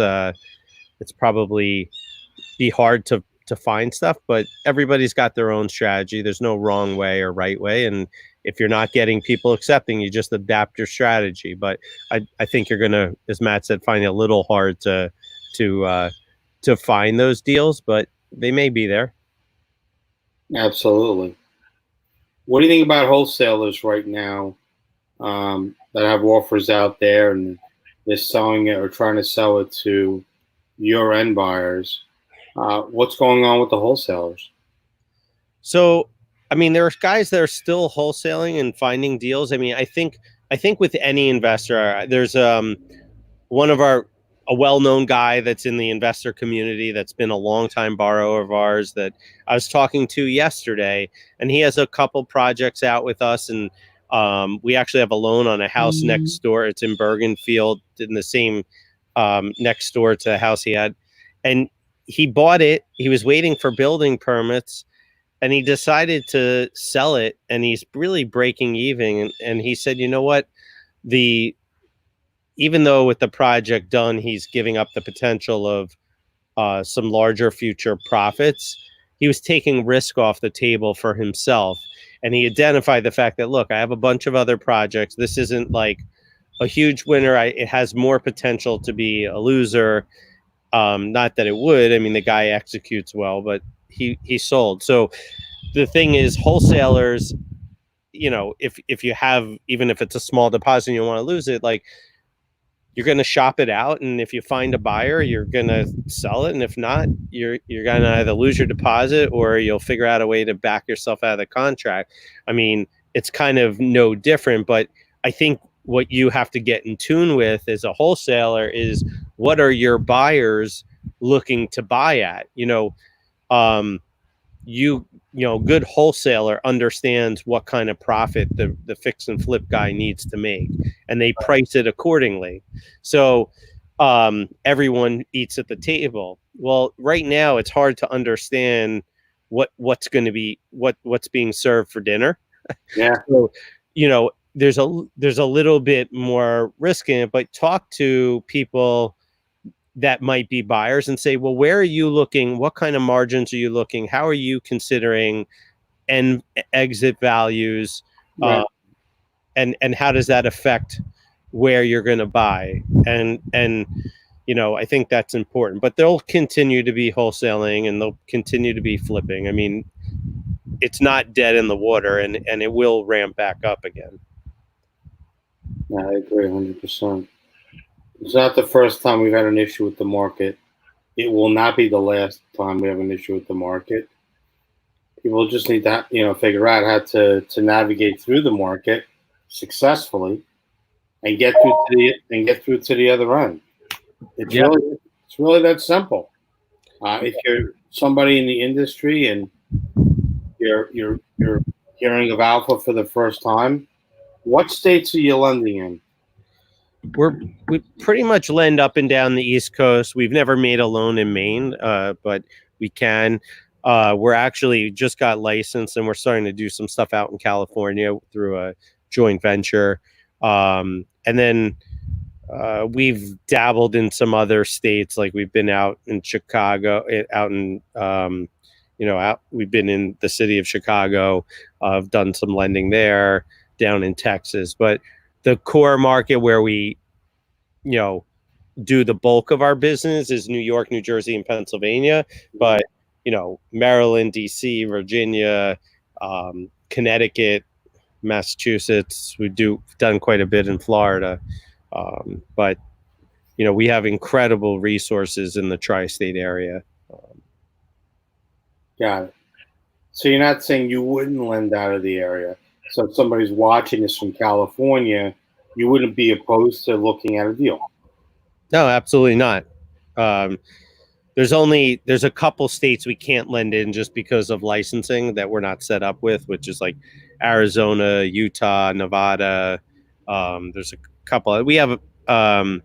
probably be hard to find stuff, but everybody's got their own strategy. There's no wrong way or right way. And if you're not getting people accepting, you just adapt your strategy. But I think you're going to, as Matt said, find it a little hard to find those deals, but they may be there. Absolutely. What do you think about wholesalers right now that have offers out there and they're selling it or trying to sell it to your end buyers? What's going on with the wholesalers? So, I mean, there are guys that are still wholesaling and finding deals. I mean, I think with any investor, there's one of our a well-known guy that's in the investor community that's been a long-time borrower of ours that I was talking to yesterday, and he has a couple projects out with us, and we actually have a loan on a house next door. It's in Bergenfield, in the same next door to the house he had, and he bought it. He was waiting for building permits, and he decided to sell it, and he's really breaking even. And he said, you know what, even though with the project done, he's giving up the potential of some larger future profits, he was taking risk off the table for himself. And he identified the fact that, look, I have a bunch of other projects. This isn't like a huge winner. It has more potential to be a loser. Not that it would. I mean, the guy executes well, but he sold. So the thing is, wholesalers, if you have, even if it's a small deposit and you want to lose it, like, you're going to shop it out, and if you find a buyer, you're going to sell it, and if not, you're going to either lose your deposit or you'll figure out a way to back yourself out of the contract. I mean, it's kind of no different, but I think what you have to get in tune with as a wholesaler is, what are your buyers looking to buy at? Good wholesaler understands what kind of profit the fix and flip guy needs to make, and they price it accordingly. So everyone eats at the table. Well, right now it's hard to understand what's going to be what's being served for dinner. Yeah. So, there's a little bit more risk in it, but talk to people that might be buyers and say, well, where are you looking? What kind of margins are you looking? How are you considering end exit values? Right. And how does that affect where you're going to buy? And I think that's important, but they'll continue to be wholesaling and they'll continue to be flipping. I mean, it's not dead in the water, and it will ramp back up again. Yeah, I agree 100%. It's not the first time we've had an issue with the market. It will not be the last time we have an issue with the market. People just need to, figure out how to navigate through the market successfully and get through to the other end. It's really that simple. If you're somebody in the industry and you're hearing of alpha for the first time, what states are you lending in? We pretty much lend up and down the East Coast. We've never made a loan in Maine, but we can. We're actually just got licensed, and we're starting to do some stuff out in California through a joint venture. And then we've dabbled in some other states, like we've been out in Chicago, we've been in the city of Chicago. I've done some lending there, down in Texas, but the core market where we, do the bulk of our business is New York, New Jersey, and Pennsylvania. But, Maryland, DC, Virginia, Connecticut, Massachusetts, we've done quite a bit in Florida. But, we have incredible resources in the tri-state area. Got it. So you're not saying you wouldn't lend out of the area. So if somebody's watching this from California, you wouldn't be opposed to looking at a deal? No, absolutely not. There's a couple states we can't lend in just because of licensing that we're not set up with, which is like Arizona, Utah, Nevada. There's a couple. We have a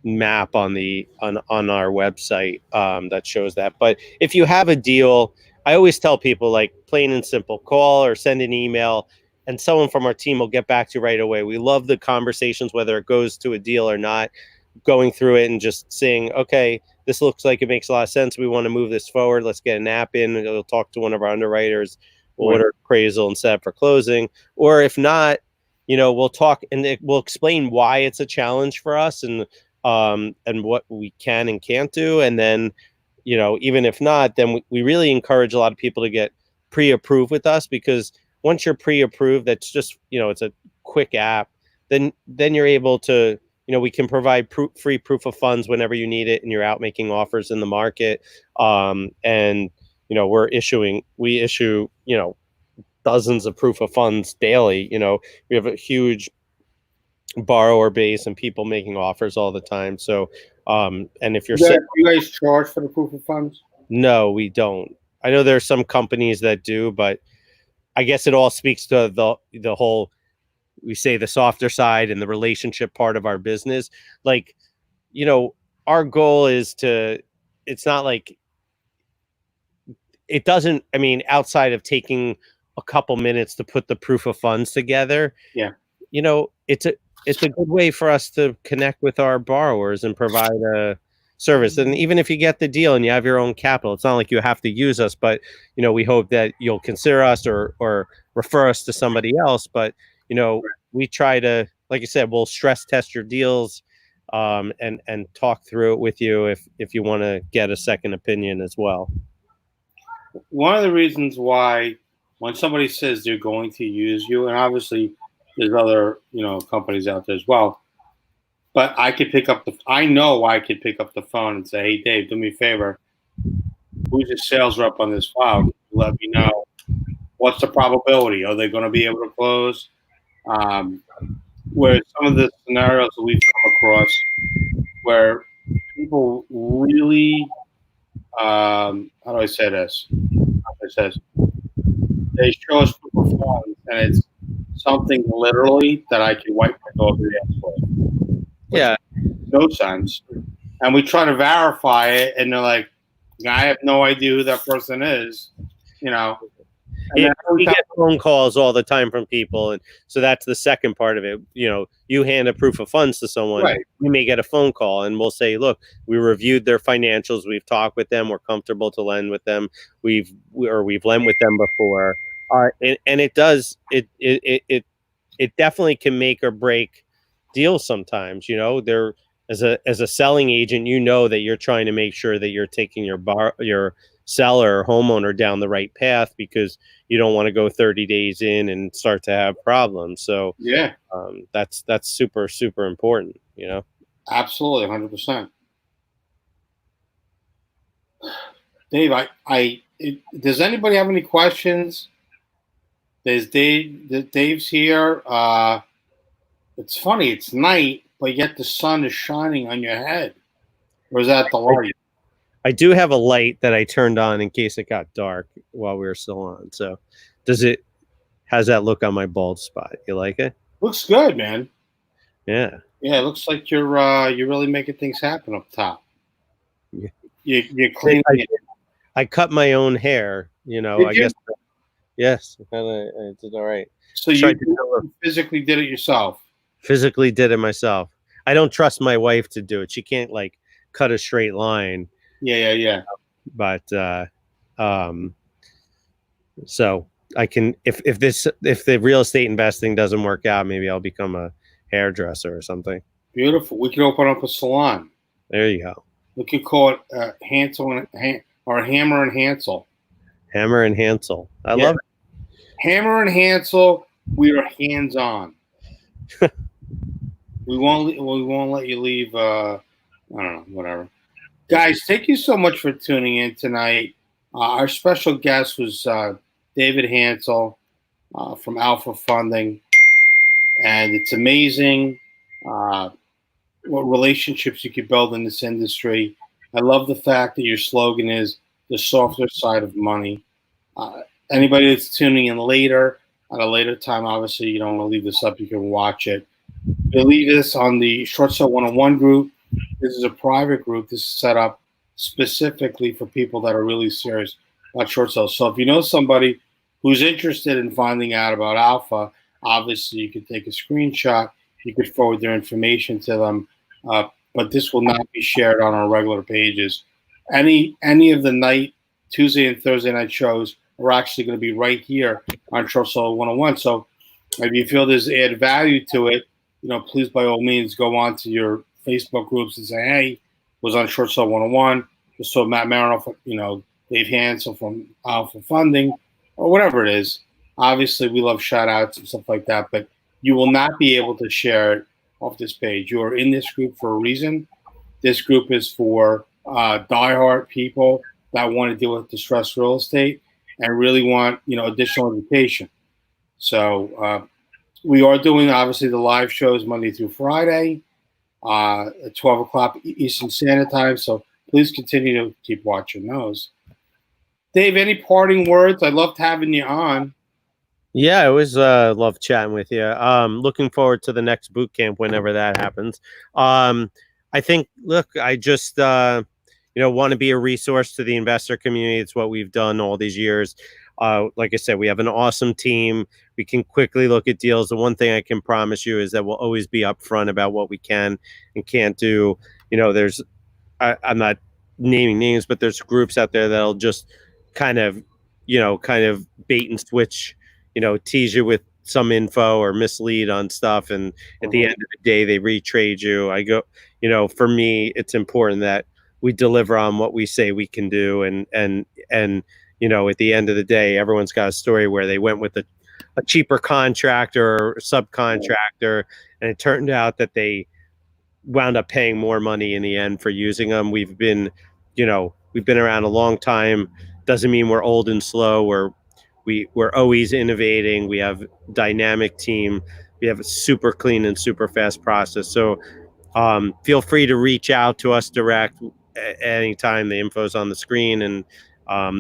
map on our website that shows that. But if you have a deal, I always tell people, like, plain and simple, call or send an email, and someone from our team will get back to you right away. We love the conversations, whether it goes to a deal or not, going through it and just saying, okay, this looks like it makes a lot of sense. We want to move this forward. Let's get an app in. We'll talk to one of our underwriters. We'll order appraisal and set up for closing. Or if not, we'll talk and we'll explain why it's a challenge for us and what we can and can't do. And then, even if not, then we really encourage a lot of people to get pre-approved with us, because once you're pre-approved, that's just, it's a quick app. Then you're able to, we can provide free proof of funds whenever you need it and you're out making offers in the market. And, we issue, dozens of proof of funds daily. We have a huge borrower base and people making offers all the time. So, and if you're You guys charge for the proof of funds? no, we don't. I know there's some companies that do, but I guess it all speaks to the whole, we say, the softer side and the relationship part of our business. Like, our goal is to, it's not like, it doesn't, I mean, outside of taking a couple minutes to put the proof of funds together, Yeah. It's a good way for us to connect with our borrowers and provide a service. And even if you get the deal and you have your own capital, it's not like you have to use us, but we hope that you'll consider us or refer us to somebody else. But we try to, like I said, we'll stress test your deals, and talk through it with you if you want to get a second opinion as well. One of the reasons why, when somebody says they're going to use you, and obviously there's other companies out there as well, but I could pick up I know I could pick up the phone and say, "Hey Dave, do me a favor. Who's your sales rep on this file? Let me know what's the probability. Are they going to be able to close?" Where some of the scenarios that we've come across, where people really, how do I say this? It says they show us proof of funds, and it's something literally that I can wipe my dog's ass with. Yeah, no sense. And we try to verify it, and they're like, "I have no idea who that person is," Yeah, we get phone calls all the time from people, and so that's the second part of it. You hand a proof of funds to someone, right. We may get a phone call, and we'll say, "Look, we reviewed their financials. We've talked with them. We're comfortable to lend with them. We've lent with them before." And it does it definitely can make or break deals sometimes. There, as a selling agent, that you're trying to make sure that you're taking your seller or homeowner down the right path, because you don't want to go 30 days in and start to have problems. So yeah, that's super, super important, Absolutely. 100%. Dave, does anybody have any questions? Dave's here. It's funny, it's night, but yet the sun is shining on your head. Or is that the light? I do have a light that I turned on in case it got dark while we were still on. So how's that look on my bald spot? You like it? Looks good, man. Yeah. Yeah, it looks like you're really making things happen up top. Yeah. You're cleaning it. I cut my own hair, I guess. Yes, I did all right. So you physically did it yourself? Physically did it myself. I don't trust my wife to do it. She can't cut a straight line. Yeah. But so I can, if the real estate investing doesn't work out, maybe I'll become a hairdresser or something. Beautiful. We could open up a salon. There you go. We could call it Hansel or Hammer and Hansel. Hammer and Hansel. I love it. Hammer and Hansel. We are hands on. We won't let you leave. I don't know. Whatever. Guys, thank you so much for tuning in tonight. Our special guest was David Hansel from Alpha Funding, and it's amazing what relationships you could build in this industry. I love the fact that your slogan is the softer side of money. Anybody that's tuning in later, at a later time, obviously you don't want to leave this up. You can watch it. You'll leave this on the Short Sale 101 group. This is a private group. This is set up specifically for people that are really serious about short sales. So if you know somebody who's interested in finding out about Alpha, obviously you could take a screenshot. You could forward their information to them. But this will not be shared on our regular pages. Any of the Tuesday and Thursday night shows are actually going to be right here on Short Sale 101. So if you feel there's added value to it, please by all means go on to your Facebook groups and say, "Hey, was on Short Sale 101. Just saw Matt Marinoff, Dave Hansel from Alpha Funding," or whatever it is. Obviously, we love shout outs and stuff like that, but you will not be able to share it off this page. You are in this group for a reason. This group is for diehard people that want to deal with distressed real estate and really want, additional education. So We are doing, obviously, the live shows Monday through Friday at 12 o'clock Eastern Standard Time. So please continue to keep watching those. Dave, any parting words? I loved having you on. Yeah, I always love chatting with you. Looking forward to the next boot camp whenever that happens. I think, look, I just want to be a resource to the investor community. It's what we've done all these years. Like I said, we have an awesome team. We can quickly look at deals. The one thing I can promise you is that we'll always be upfront about what we can and can't do. I'm not naming names, but there's groups out there that'll just kind of bait and switch, tease you with some info or mislead on stuff. And at the end of the day, they retrade you. For me, it's important that we deliver on what we say we can do. And at the end of the day, everyone's got a story where they went with a cheaper contractor or subcontractor, and it turned out that they wound up paying more money in the end for using them. We've been around a long time. Doesn't mean we're old and slow. We're always innovating. We have dynamic team. We have a super clean and super fast process. So feel free to reach out to us direct anytime. The info's on the screen. And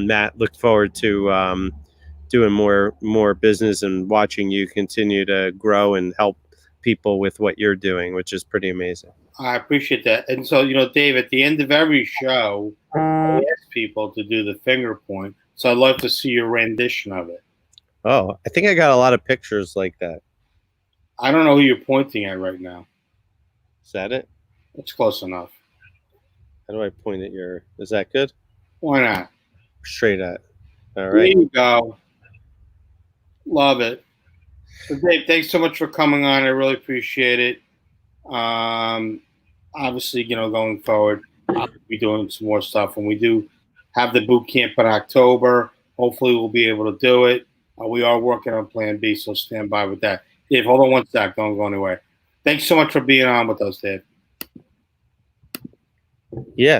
Matt, look forward to doing more business and watching you continue to grow and help people with what you're doing, which is pretty amazing. I appreciate that. And so, Dave, at the end of every show, I ask people to do the finger point. So I'd love to see your rendition of it. Oh, I think I got a lot of pictures like that. I don't know who you're pointing at right now. Is that it? It's close enough. How do I point at is that good? Why not? Straight at. All right. There you go. Love it. So Dave, thanks so much for coming on. I really appreciate it. Obviously, going forward, I'll be doing some more stuff. When we do have the boot camp in October, hopefully we'll be able to do it. We are working on Plan B, so stand by with that. Dave, hold on one sec. Don't go anywhere. Thanks so much for being on with us, Dave. Yeah.